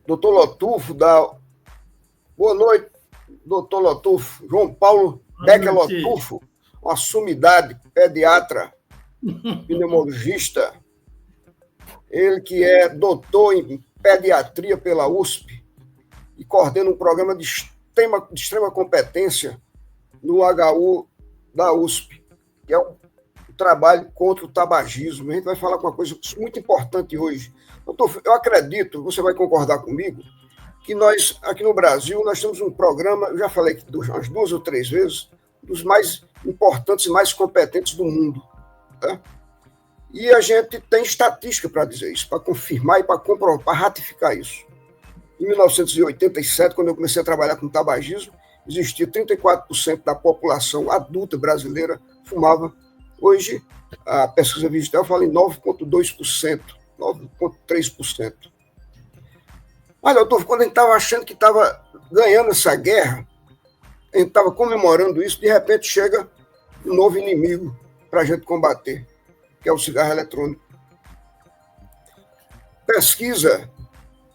doutor Lotufo, boa noite, doutor Lotufo, João Paulo Becker Lotufo, uma sumidade, pediatra, pneumologista, ele que é doutor em pediatria pela USP e coordena um programa de extrema competência no HU da USP, que é um trabalho contra o tabagismo. A gente vai falar com uma coisa muito importante hoje. Doutor, eu acredito, você vai concordar comigo, que nós, aqui no Brasil, nós temos um programa, eu já falei aqui umas 2 ou 3 vezes, dos mais importantes e mais competentes do mundo. Tá? E a gente tem estatística para dizer isso, para confirmar e para comprovar, para ratificar isso. Em 1987, quando eu comecei a trabalhar com tabagismo, existia 34% da população adulta brasileira fumava. Hoje, a pesquisa digital fala em 9,2%, 9,3%. Mas, doutor, quando a gente estava achando que estava ganhando essa guerra, a gente estava comemorando isso, de repente chega um novo inimigo para a gente combater, que é o cigarro eletrônico. Pesquisa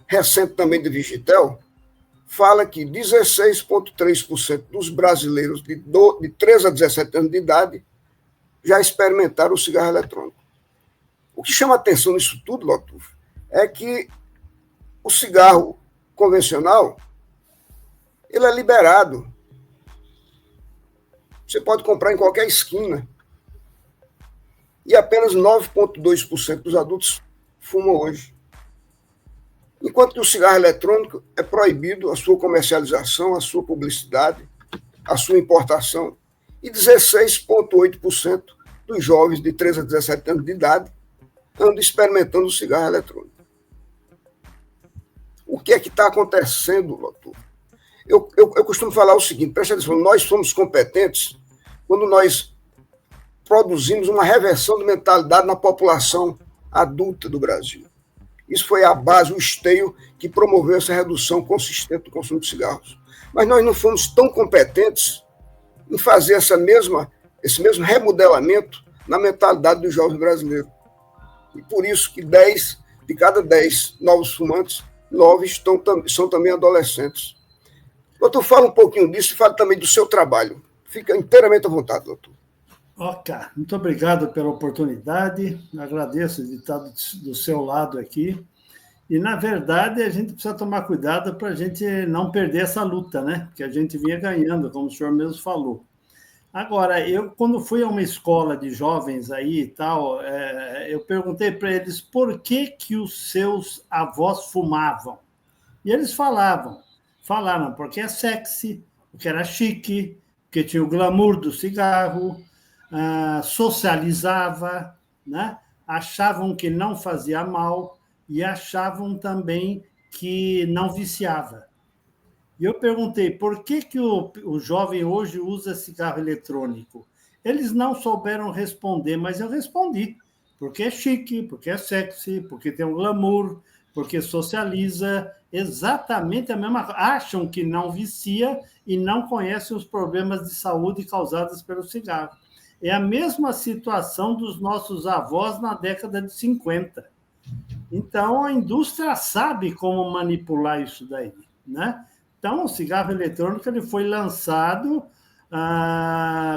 recente também de Vigitel fala que 16,3% dos brasileiros de 13 a 17 anos de idade já experimentaram o cigarro eletrônico. O que chama atenção nisso tudo, Lotufo, é que o cigarro convencional ele é liberado. Você pode comprar em qualquer esquina. E apenas 9,2% dos adultos fumam hoje. Enquanto que o cigarro eletrônico é proibido a sua comercialização, a sua publicidade, a sua importação. E 16,8% dos jovens de 13 a 17 anos de idade andam experimentando o cigarro eletrônico. O que é que está acontecendo, doutor? Eu costumo falar o seguinte, presta atenção, nós somos competentes quando nós produzimos uma reversão de mentalidade na população adulta do Brasil. Isso foi a base, o esteio que promoveu essa redução consistente do consumo de cigarros. Mas nós não fomos tão competentes em fazer esse mesmo remodelamento na mentalidade dos jovens brasileiros. E por isso que 10 de cada 10 novos fumantes, 9 são também adolescentes. Doutor, fala um pouquinho disso e fala também do seu trabalho. Fica inteiramente à vontade, doutor. Ok, muito obrigado pela oportunidade, agradeço de estar do seu lado aqui. E, na verdade, a gente precisa tomar cuidado para a gente não perder essa luta, né? Porque a gente vinha ganhando, como o senhor mesmo falou. Agora, eu, quando fui a uma escola de jovens aí e tal, eu perguntei para eles por que os seus avós fumavam. E eles falaram porque é sexy, porque era chique, porque tinha o glamour do cigarro, socializava, né? Achavam que não fazia mal e achavam também que não viciava. E eu perguntei, por que o jovem hoje usa cigarro eletrônico? Eles não souberam responder, mas eu respondi. Porque é chique, porque é sexy, porque tem um glamour, porque socializa, exatamente a mesma coisa. Acham que não vicia e não conhecem os problemas de saúde causados pelo cigarro. É a mesma situação dos nossos avós na década de 50. Então, a indústria sabe como manipular isso daí, né? Então, o cigarro eletrônico ele foi lançado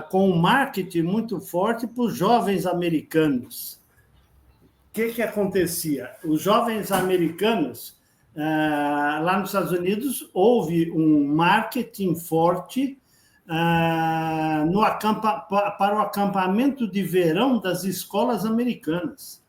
com um marketing muito forte para os jovens americanos. O que acontecia? Os jovens americanos, lá nos Estados Unidos, houve um marketing forte para o acampamento de verão das escolas americanas.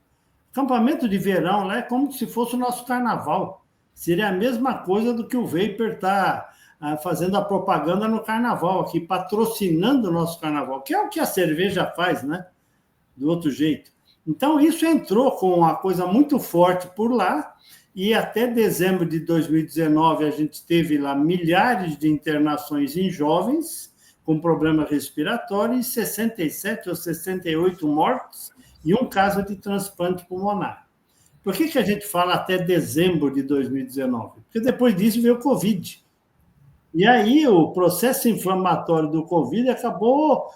Acampamento de verão lá é como se fosse o nosso carnaval. Seria a mesma coisa do que o Vapor está fazendo a propaganda no carnaval aqui, patrocinando o nosso carnaval, que é o que a cerveja faz, né? Do outro jeito. Então, isso entrou com uma coisa muito forte por lá, e até dezembro de 2019 a gente teve lá milhares de internações em jovens com problema respiratório e 67 ou 68 mortes e um caso de transplante pulmonar. Por que a gente fala até dezembro de 2019? Porque depois disso veio o Covid. E aí o processo inflamatório do Covid acabou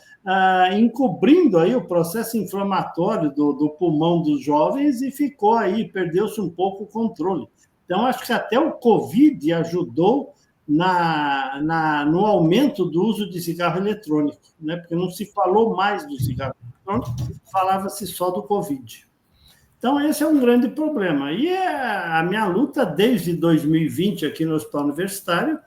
encobrindo aí o processo inflamatório do pulmão dos jovens e ficou aí, perdeu-se um pouco o controle. Então, acho que até o Covid ajudou no aumento do uso de cigarro eletrônico, né? Porque não se falou mais do cigarro eletrônico, falava-se só do Covid. Então, esse é um grande problema. E a minha luta desde 2020 aqui no Hospital Universitário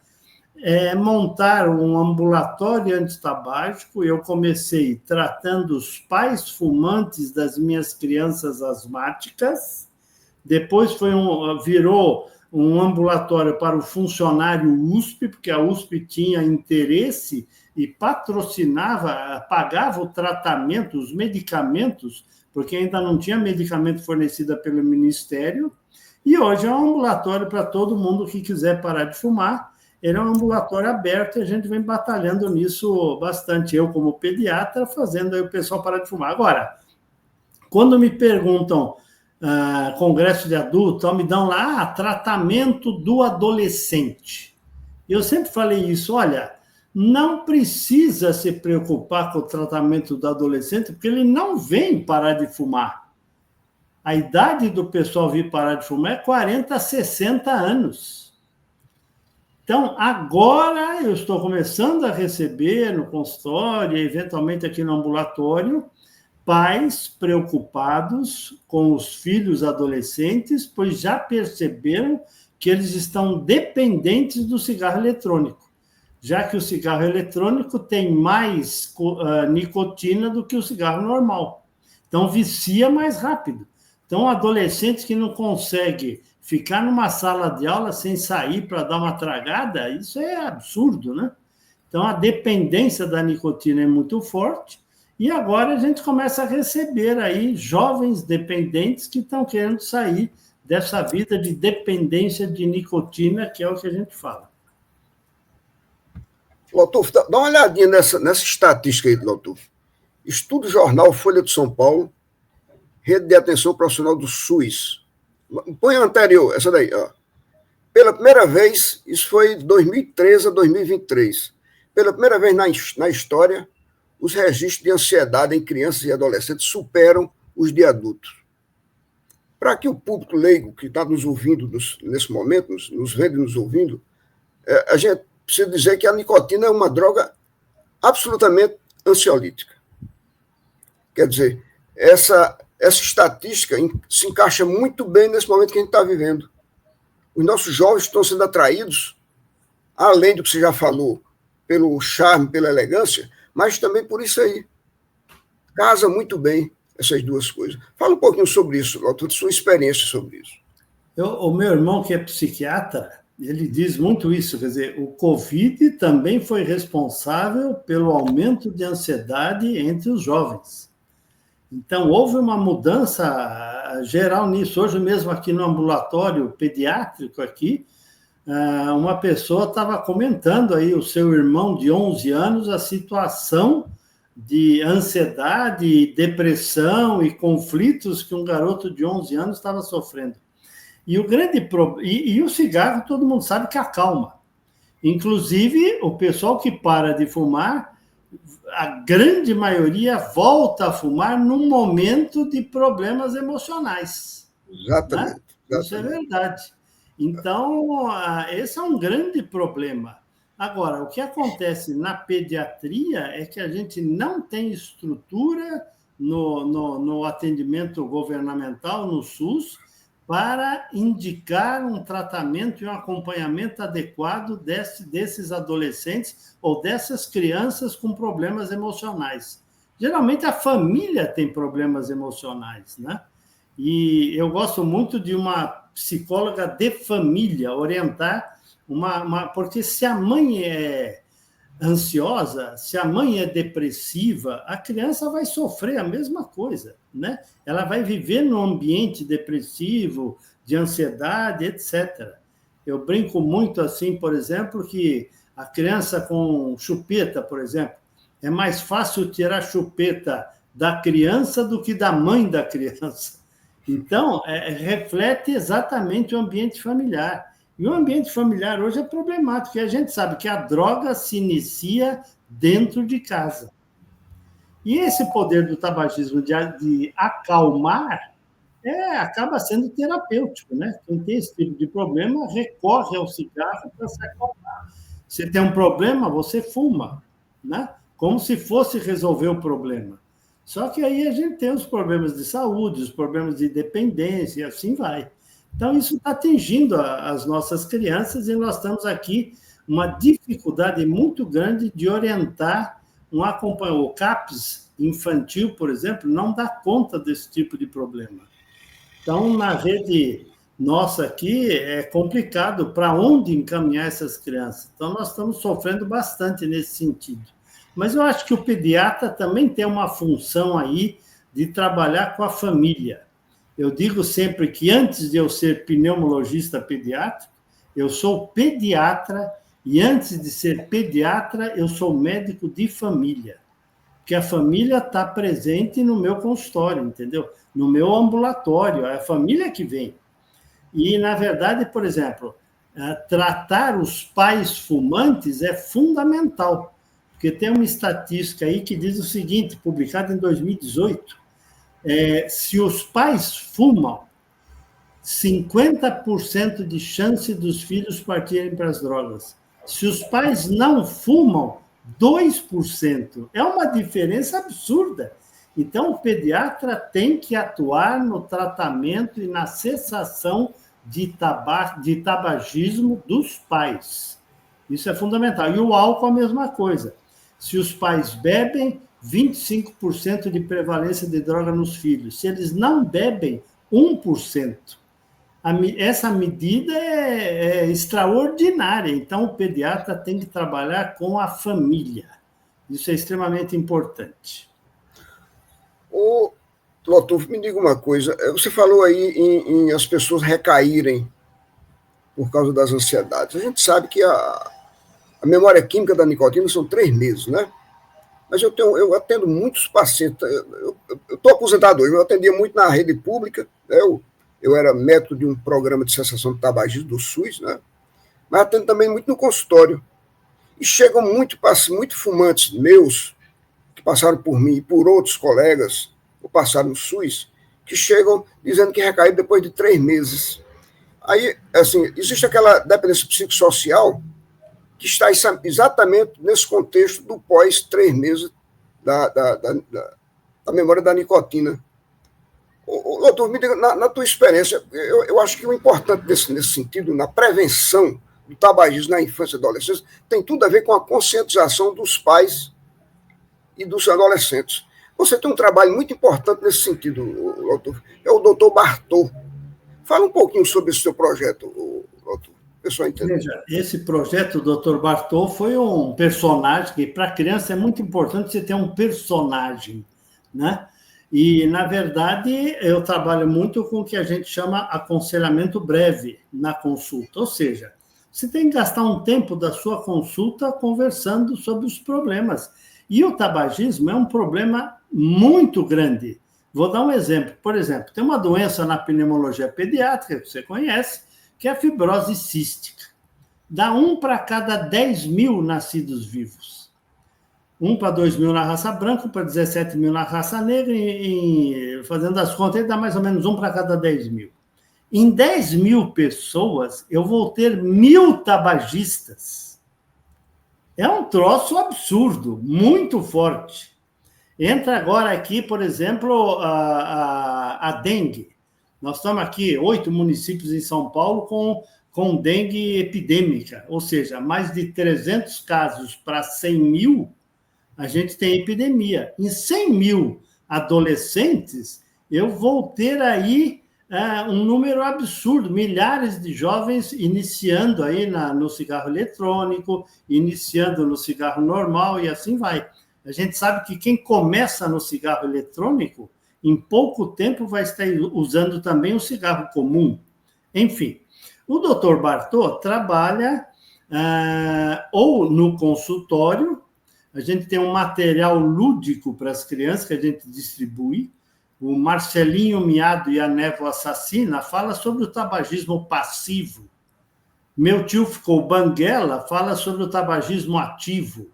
é montar um ambulatório antitabágico. Eu comecei tratando os pais fumantes das minhas crianças asmáticas, depois virou um ambulatório para o funcionário USP, porque a USP tinha interesse e patrocinava, pagava o tratamento, os medicamentos, porque ainda não tinha medicamento fornecido pelo Ministério, e hoje é um ambulatório para todo mundo que quiser parar de fumar. Ele é um ambulatório aberto e a gente vem batalhando nisso bastante. Eu, como pediatra, fazendo aí o pessoal parar de fumar. Agora, quando me perguntam congresso de adulto, me dão lá tratamento do adolescente. Eu sempre falei isso, olha, não precisa se preocupar com o tratamento do adolescente, porque ele não vem parar de fumar. A idade do pessoal vir parar de fumar é 40 a 60 anos. Então, agora eu estou começando a receber no consultório, e eventualmente aqui no ambulatório, pais preocupados com os filhos adolescentes, pois já perceberam que eles estão dependentes do cigarro eletrônico, já que o cigarro eletrônico tem mais nicotina do que o cigarro normal. Então, vicia mais rápido. Então, adolescentes que não conseguem ficar numa sala de aula sem sair para dar uma tragada, isso é absurdo, né? Então, a dependência da nicotina é muito forte. E agora a gente começa a receber aí jovens dependentes que estão querendo sair dessa vida de dependência de nicotina, que é o que a gente fala. Lotufo, dá uma olhadinha nessa estatística aí, Lotufo. Estudo Jornal Folha de São Paulo, Rede de Atenção Profissional do SUS. Põe a anterior, essa daí. Ó. Pela primeira vez, isso foi de 2013 a 2023. Pela primeira vez na história, os registros de ansiedade em crianças e adolescentes superam os de adultos. Para que o público leigo que está nos ouvindo nesse momento, nos vendo e nos ouvindo, a gente precisa dizer que a nicotina é uma droga absolutamente ansiolítica. Quer dizer, essa estatística se encaixa muito bem nesse momento que a gente está vivendo. Os nossos jovens estão sendo atraídos, além do que você já falou, pelo charme, pela elegância, mas também por isso aí. Casa muito bem essas duas coisas. Fala um pouquinho sobre isso, Lotufo, sua experiência sobre isso. O meu irmão, que é psiquiatra, ele diz muito isso, quer dizer, o Covid também foi responsável pelo aumento de ansiedade entre os jovens. Então, houve uma mudança geral nisso. Hoje mesmo, aqui no ambulatório pediátrico, aqui, uma pessoa estava comentando aí, o seu irmão de 11 anos, a situação de ansiedade, depressão e conflitos que um garoto de 11 anos estava sofrendo. E o grande e o cigarro, todo mundo sabe que acalma. Inclusive, o pessoal que para de fumar, a grande maioria volta a fumar num momento de problemas emocionais. Exatamente. Né? Isso é verdade. Então, esse é um grande problema. Agora, o que acontece na pediatria é que a gente não tem estrutura no atendimento governamental, no SUS, para indicar um tratamento e um acompanhamento adequado desses adolescentes ou dessas crianças com problemas emocionais. Geralmente, a família tem problemas emocionais, né? E eu gosto muito de uma psicóloga de família orientar porque se a mãe é ansiosa, se a mãe é depressiva, a criança vai sofrer a mesma coisa, né? Ela vai viver num ambiente depressivo, de ansiedade, etc. Eu brinco muito assim, por exemplo, que a criança com chupeta, por exemplo, é mais fácil tirar a chupeta da criança do que da mãe da criança. Então, reflete exatamente o ambiente familiar. E o ambiente familiar hoje é problemático, e a gente sabe que a droga se inicia dentro de casa. E esse poder do tabagismo de acalmar acaba sendo terapêutico, né? Quem tem esse tipo de problema recorre ao cigarro para se acalmar. Você tem um problema, você fuma, né? Como se fosse resolver o problema. Só que aí a gente tem os problemas de saúde, os problemas de dependência, e assim vai. Então, isso está atingindo as nossas crianças e nós estamos aqui uma dificuldade muito grande de orientar um acompanhamento. O CAPS infantil, por exemplo, não dá conta desse tipo de problema. Então, na rede nossa aqui, é complicado para onde encaminhar essas crianças. Então, nós estamos sofrendo bastante nesse sentido. Mas eu acho que o pediatra também tem uma função aí de trabalhar com a família. Eu digo sempre que antes de eu ser pneumologista pediátrico, eu sou pediatra e antes de ser pediatra, eu sou médico de família. Porque a família está presente no meu consultório, entendeu? No meu ambulatório, é a família que vem. E, na verdade, por exemplo, tratar os pais fumantes é fundamental. Porque tem uma estatística aí que diz o seguinte, publicada em 2018, se os pais fumam, 50% de chance dos filhos partirem para as drogas. Se os pais não fumam, 2%. É uma diferença absurda. Então, o pediatra tem que atuar no tratamento e na cessação de tabagismo dos pais. Isso é fundamental. E o álcool, a mesma coisa. Se os pais bebem, 25% de prevalência de droga nos filhos. Se eles não bebem, 1%. Essa medida é extraordinária. Então, o pediatra tem que trabalhar com a família. Isso é extremamente importante. Ô, Lotufo, me diga uma coisa. Você falou aí em as pessoas recaírem por causa das ansiedades. A gente sabe que a memória química da nicotina são 3 meses, né? Mas eu atendo muitos pacientes. Eu estou aposentado hoje, eu atendia muito na rede pública. Eu era médico de um programa de cessação de tabagismo do SUS, né? Mas atendo também muito no consultório. E chegam muito fumantes meus, que passaram por mim e por outros colegas, ou passaram no SUS, que chegam dizendo que recaíram depois de 3 meses. Aí, assim, existe aquela dependência psicossocial que está exatamente nesse contexto do pós 3 meses da memória da nicotina. Doutor, me diga, na tua experiência, eu acho que o importante nesse sentido, na prevenção do tabagismo na infância e adolescência, tem tudo a ver com a conscientização dos pais e dos adolescentes. Você tem um trabalho muito importante nesse sentido, doutor. É o doutor Bartô. Fala um pouquinho sobre esse seu projeto, doutor. Pessoal entende. Veja, esse projeto do Dr. Bartô foi um personagem que, para a criança, é muito importante você ter um personagem, né? E, na verdade, eu trabalho muito com o que a gente chama aconselhamento breve na consulta. Ou seja, você tem que gastar um tempo da sua consulta conversando sobre os problemas. E o tabagismo é um problema muito grande. Vou dar um exemplo. Por exemplo, tem uma doença na pneumologia pediátrica, que você conhece, que é a fibrose cística. Dá 1 para cada 10 mil nascidos vivos. 1 para 2 mil na raça branca, 1 para 17 mil na raça negra, fazendo as contas, dá mais ou menos 1 para cada 10 mil. Em 10 mil pessoas, eu vou ter 1.000 tabagistas. É um troço absurdo, muito forte. Entra agora aqui, por exemplo, a dengue. Nós estamos aqui, 8 municípios em São Paulo com dengue epidêmica, ou seja, mais de 300 casos para 100 mil, a gente tem epidemia. Em 100 mil adolescentes, eu vou ter aí um número absurdo, milhares de jovens iniciando aí no cigarro eletrônico, iniciando no cigarro normal e assim vai. A gente sabe que quem começa no cigarro eletrônico, em pouco tempo vai estar usando também o cigarro comum. Enfim, o Dr. Bartô trabalha ou no consultório, a gente tem um material lúdico para as crianças que a gente distribui. O Marcelinho Miado e a Névoa Assassina fala sobre o tabagismo passivo. Meu tio ficou Banguela fala sobre o tabagismo ativo.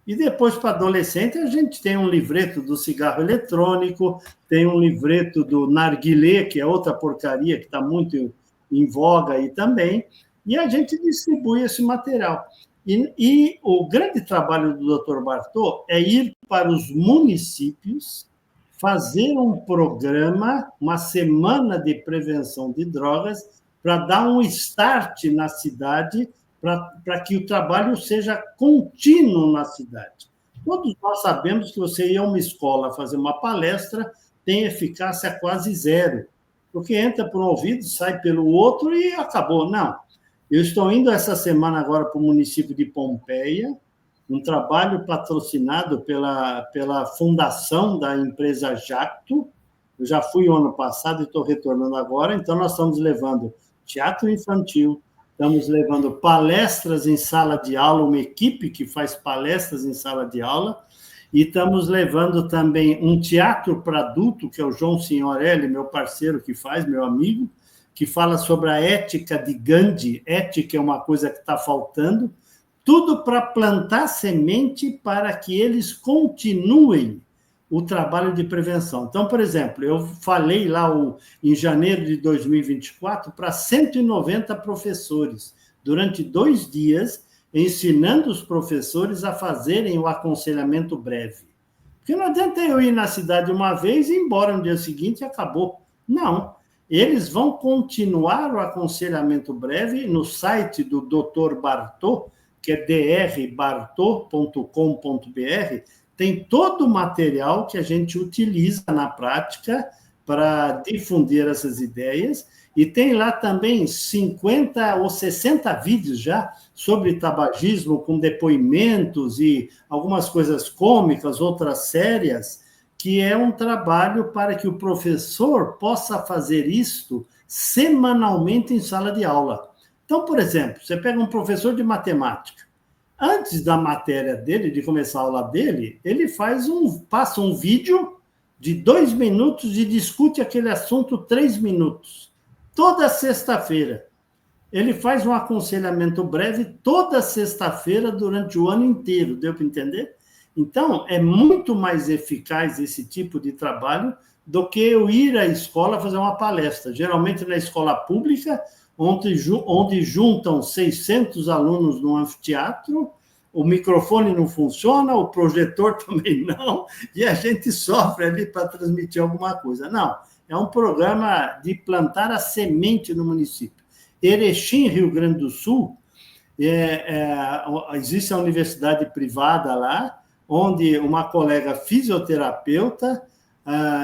E depois, para adolescente, a gente tem um livreto do cigarro eletrônico, tem um livreto do narguilé, que é outra porcaria que está muito em voga aí também, e a gente distribui esse material. E o grande trabalho do Dr. Bartô é ir para os municípios, fazer um programa, uma semana de prevenção de drogas, para dar um start na cidade, para que o trabalho seja contínuo na cidade. Todos nós sabemos que você ir a uma escola fazer uma palestra tem eficácia quase zero, porque entra por um ouvido, sai pelo outro e acabou. Não. Eu estou indo essa semana agora para o município de Pompeia, um trabalho patrocinado pela fundação da empresa Jacto. Eu já fui o ano passado e estou retornando agora, então nós estamos levando teatro infantil, estamos levando palestras em sala de aula, uma equipe que faz palestras em sala de aula, e estamos levando também um teatro para adulto, que é o João Signorelli, meu parceiro que faz, meu amigo, que fala sobre a ética de Gandhi. Ética é uma coisa que está faltando, tudo para plantar semente para que eles continuem o trabalho de prevenção. Então, por exemplo, eu falei lá em janeiro de 2024 para 190 professores, durante 2 dias, ensinando os professores a fazerem o aconselhamento breve. Porque não adianta eu ir na cidade uma vez e ir embora no dia seguinte e acabou. Não. Eles vão continuar o aconselhamento breve no site do Dr. Bartô, que é drbartô.com.br, tem todo o material que a gente utiliza na prática para difundir essas ideias, e tem lá também 50 ou 60 vídeos já sobre tabagismo, com depoimentos e algumas coisas cômicas, outras sérias, que é um trabalho para que o professor possa fazer isto semanalmente em sala de aula. Então, por exemplo, você pega um professor de matemática, antes da matéria dele, de começar a aula dele, ele passa um vídeo de 2 minutos e discute aquele assunto 3 minutos. Toda sexta-feira. Ele faz um aconselhamento breve toda sexta-feira durante o ano inteiro. Deu para entender? Então, é muito mais eficaz esse tipo de trabalho do que eu ir à escola fazer uma palestra. Geralmente, na escola pública, onde juntam 600 alunos no anfiteatro, o microfone não funciona, o projetor também não, e a gente sofre ali para transmitir alguma coisa. Não, é um programa de plantar a semente no município. Erechim, Rio Grande do Sul, existe a universidade privada lá, onde uma colega fisioterapeuta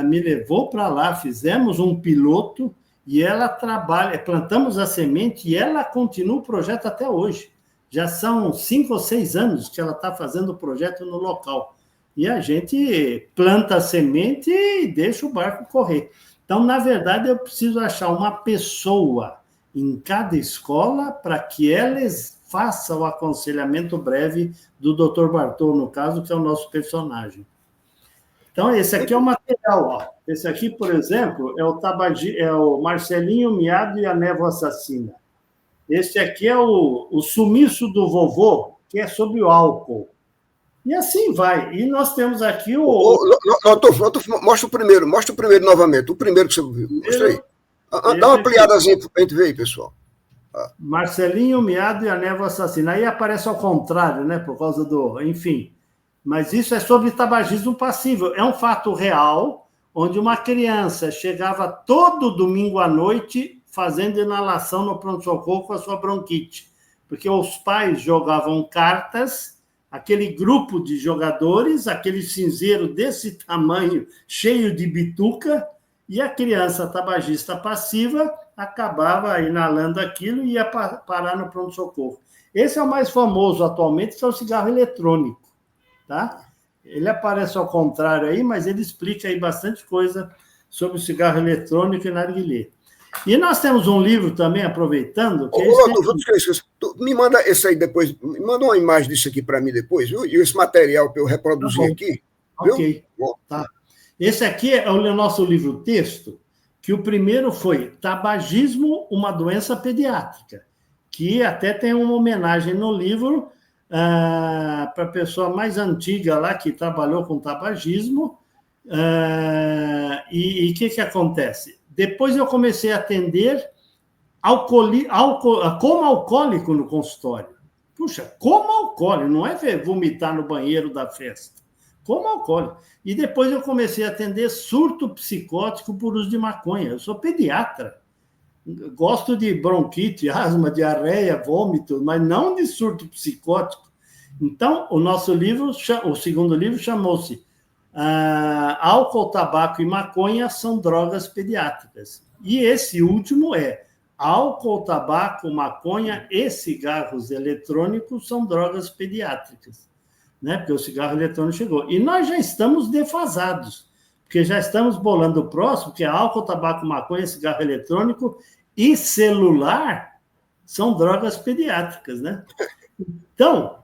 me levou para lá, fizemos um piloto, e ela trabalha, plantamos a semente e ela continua o projeto até hoje. Já são 5 ou 6 anos que ela está fazendo o projeto no local. E a gente planta a semente e deixa o barco correr. Então, na verdade, eu preciso achar uma pessoa em cada escola para que elas façam o aconselhamento breve do Dr. Bartô, no caso, que é o nosso personagem. Então, esse aqui é o material. Ó. Esse aqui, por exemplo, é o Marcelinho Miado e a Névoa Assassina. Esse aqui é o Sumiço do Vovô, que é sobre o álcool. E assim vai. E nós temos aqui o... Mostra o primeiro novamente. O primeiro que você viu. Mostra aí. Dá uma ampliadazinha para a gente ver aí, pessoal. Marcelinho Miado e a Névoa Assassina. Aí aparece ao contrário, né? Por causa do... Enfim... Mas isso é sobre tabagismo passivo. É um fato real, onde uma criança chegava todo domingo à noite fazendo inalação no pronto-socorro com a sua bronquite. Porque os pais jogavam cartas, aquele grupo de jogadores, aquele cinzeiro desse tamanho, cheio de bituca, e a criança tabagista passiva acabava inalando aquilo e ia parar no pronto-socorro. Esse é o mais famoso atualmente, que é o cigarro eletrônico. Tá? Ele aparece ao contrário aí, mas ele explica aí bastante coisa sobre o cigarro eletrônico e narguilé. E nós temos um livro também, aproveitando... Me manda esse aí depois, me manda uma imagem disso aqui para mim depois, viu? E esse material para eu reproduzir aqui. Viu? Ok. Tá. Esse aqui é o nosso livro-texto, que o primeiro foi Tabagismo, uma doença pediátrica, que até tem uma homenagem no livro para a pessoa mais antiga lá, que trabalhou com tabagismo, e o que acontece? Depois eu comecei a atender como alcoólico no consultório. Puxa, como alcoólico, não é vomitar no banheiro da festa. Como alcoólico. E depois eu comecei a atender surto psicótico por uso de maconha. Eu sou pediatra. Gosto de bronquite, asma, diarreia, vômito, mas não de surto psicótico. Então, o segundo livro chamou-se Álcool, Tabaco e Maconha são drogas pediátricas. E esse último é álcool, tabaco, maconha e cigarros eletrônicos são drogas pediátricas, né? Porque o cigarro eletrônico chegou. E nós já estamos defasados, porque já estamos bolando o próximo, que é álcool, tabaco, maconha, cigarro eletrônico e celular são drogas pediátricas, né? Então,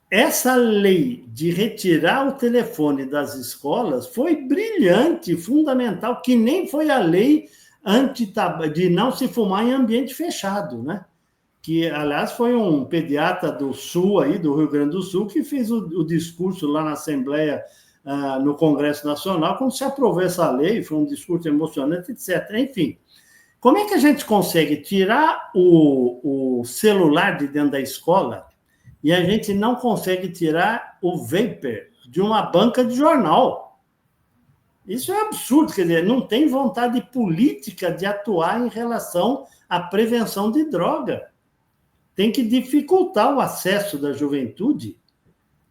essa lei de retirar o telefone das escolas foi brilhante, fundamental, que nem foi a lei de não se fumar em ambiente fechado, né? Que, aliás, foi um pediatra do Sul, aí, do Rio Grande do Sul, que fez o discurso lá na Assembleia, no Congresso Nacional, quando se aprovou essa lei, foi um discurso emocionante, etc. Enfim, como é que a gente consegue tirar o celular de dentro da escola e a gente não consegue tirar o vapor de uma banca de jornal? Isso é absurdo, quer dizer, não tem vontade política de atuar em relação à prevenção de droga. Tem que dificultar o acesso da juventude,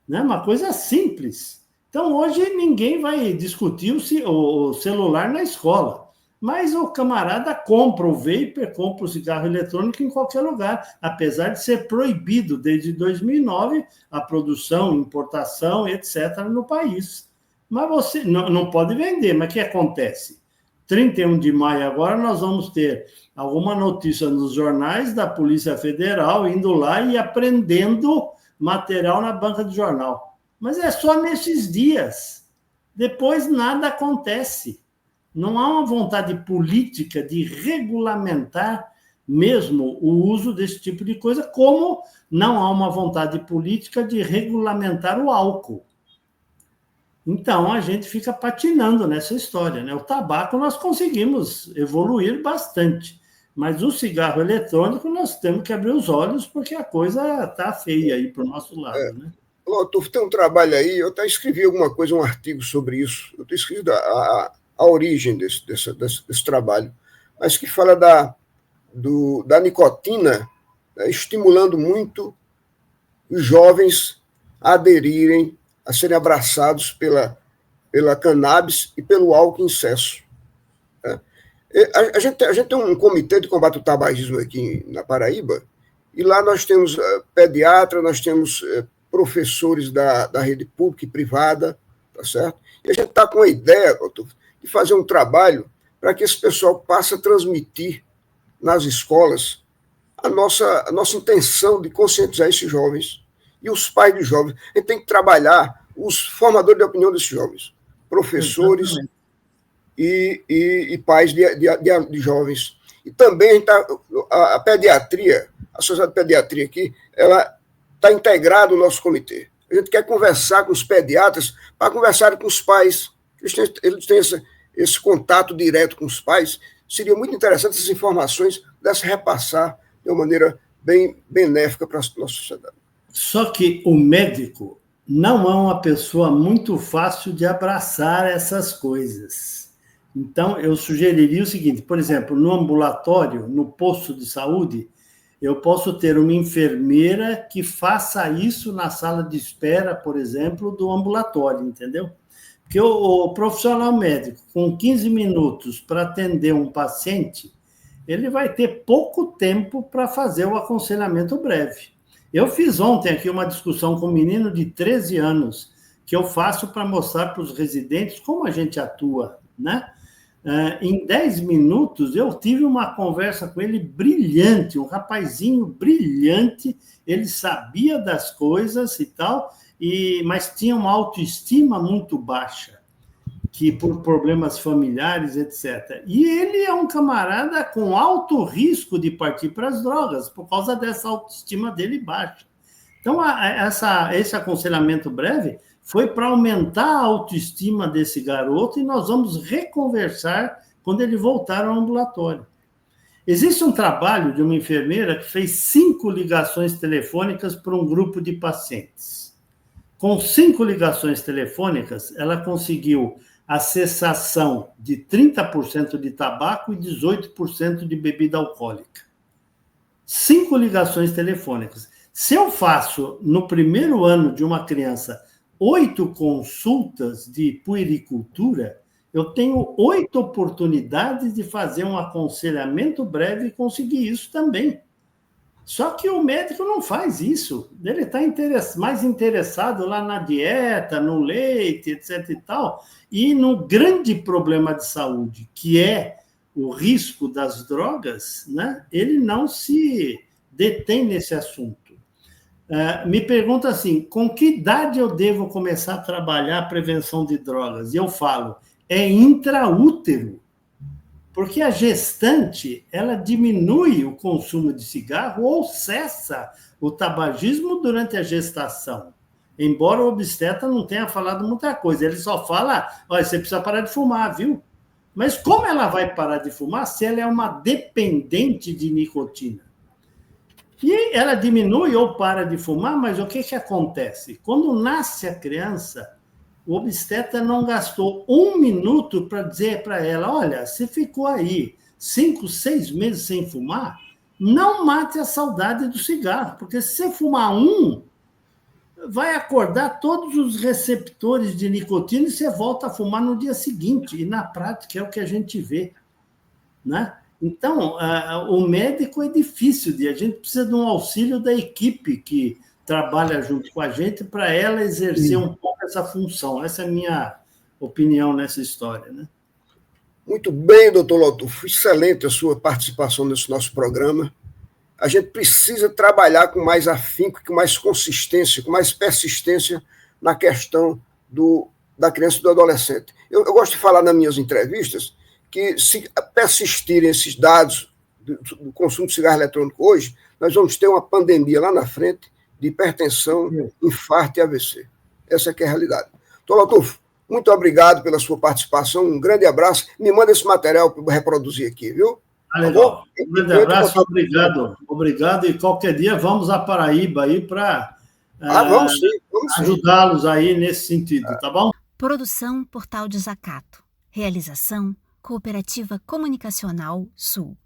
né? Uma coisa simples. Então, hoje, ninguém vai discutir o celular na escola, mas o camarada compra o vapor, compra o cigarro eletrônico em qualquer lugar, apesar de ser proibido desde 2009 a produção, importação, etc., no país. Mas você não pode vender. Mas o que acontece? 31 de maio agora nós vamos ter alguma notícia nos jornais da Polícia Federal indo lá e apreendendo material na banca de jornal. Mas é só nesses dias. Depois nada acontece. Não há uma vontade política de regulamentar mesmo o uso desse tipo de coisa, como não há uma vontade política de regulamentar o álcool. Então, a gente fica patinando nessa história, né? O tabaco nós conseguimos evoluir bastante, mas o cigarro eletrônico nós temos que abrir os olhos, porque a coisa está feia aí para o nosso lado, né? Tu tem um trabalho aí, eu até escrevi alguma coisa, um artigo sobre isso. Eu tenho escrito a origem desse trabalho, mas que fala da nicotina, né, estimulando muito os jovens a aderirem, a serem abraçados pela cannabis e pelo álcool em excesso. Né? A gente tem um comitê de combate ao tabagismo aqui na Paraíba, e lá nós temos pediatra, nós temos professores da rede pública e privada, tá certo? E a gente está com a ideia, doutor, de fazer um trabalho para que esse pessoal passe a transmitir nas escolas a nossa intenção de conscientizar esses jovens e os pais de jovens. A gente tem que trabalhar os formadores de opinião desses jovens, professores e pais de jovens. E também a pediatria, a Sociedade de Pediatria aqui, ela está integrada no nosso comitê. A gente quer conversar com os pediatras para conversar com os pais. Eles têm esse contato direto com os pais. Seria muito interessante essas informações pudessem repassar de uma maneira bem benéfica para a nossa sociedade. Só que o médico não é uma pessoa muito fácil de abraçar essas coisas. Então, eu sugeriria o seguinte, por exemplo, no ambulatório, no posto de saúde, eu posso ter uma enfermeira que faça isso na sala de espera, por exemplo, do ambulatório, entendeu? Porque o profissional médico, com 15 minutos para atender um paciente, ele vai ter pouco tempo para fazer o aconselhamento breve. Eu fiz ontem aqui uma discussão com um menino de 13 anos, que eu faço para mostrar para os residentes como a gente atua, né? Em 10 minutos, eu tive uma conversa com ele brilhante, um rapazinho brilhante, ele sabia das coisas e tal, mas tinha uma autoestima muito baixa, que por problemas familiares, etc. E ele é um camarada com alto risco de partir para as drogas, por causa dessa autoestima dele baixa. Então, esse aconselhamento breve foi para aumentar a autoestima desse garoto e nós vamos reconversar quando ele voltar ao ambulatório. Existe um trabalho de uma enfermeira que fez 5 ligações telefônicas para um grupo de pacientes. Com 5 ligações telefônicas, ela conseguiu a cessação de 30% de tabaco e 18% de bebida alcoólica. 5 ligações telefônicas. Se eu faço, no primeiro ano de uma criança, 8 consultas de puericultura, eu tenho 8 oportunidades de fazer um aconselhamento breve e conseguir isso também. Só que o médico não faz isso. Ele está mais interessado lá na dieta, no leite, etc. e tal, e no grande problema de saúde, que é o risco das drogas, né? Ele não se detém nesse assunto. Me pergunta assim, com que idade eu devo começar a trabalhar a prevenção de drogas? E eu falo, é intraútero, porque a gestante, ela diminui o consumo de cigarro ou cessa o tabagismo durante a gestação. Embora o obstetra não tenha falado muita coisa, ele só fala, olha, você precisa parar de fumar, viu? Mas como ela vai parar de fumar se ela é uma dependente de nicotina? E ela diminui ou para de fumar, mas o que acontece? Quando nasce a criança, o obstetra não gastou 1 minuto para dizer para ela, olha, você ficou aí 5, 6 meses sem fumar, não mate a saudade do cigarro, porque se você fumar vai acordar todos os receptores de nicotina e você volta a fumar no dia seguinte. E na prática é o que a gente vê, né? Então, o médico é difícil, a gente precisa de um auxílio da equipe que trabalha junto com a gente para ela exercer um pouco essa função. Essa é a minha opinião nessa história, né? Muito bem, doutor Lotufo. Excelente a sua participação nesse nosso programa. A gente precisa trabalhar com mais afinco, com mais consistência, com mais persistência na questão da criança e do adolescente. Eu gosto de falar nas minhas entrevistas que, se persistirem esses dados do consumo de cigarro eletrônico hoje, nós vamos ter uma pandemia lá na frente de hipertensão, infarto e AVC. Essa é que é a realidade. Doutor Lotufo, muito obrigado pela sua participação, um grande abraço. Me manda esse material para eu reproduzir aqui, viu? Legal. Um grande abraço, obrigado. E qualquer dia vamos à Paraíba aí para vamos sim. Ajudá-los aí nesse sentido, tá bom? Produção Portal Desacato. Realização Cooperativa Comunicacional Sul.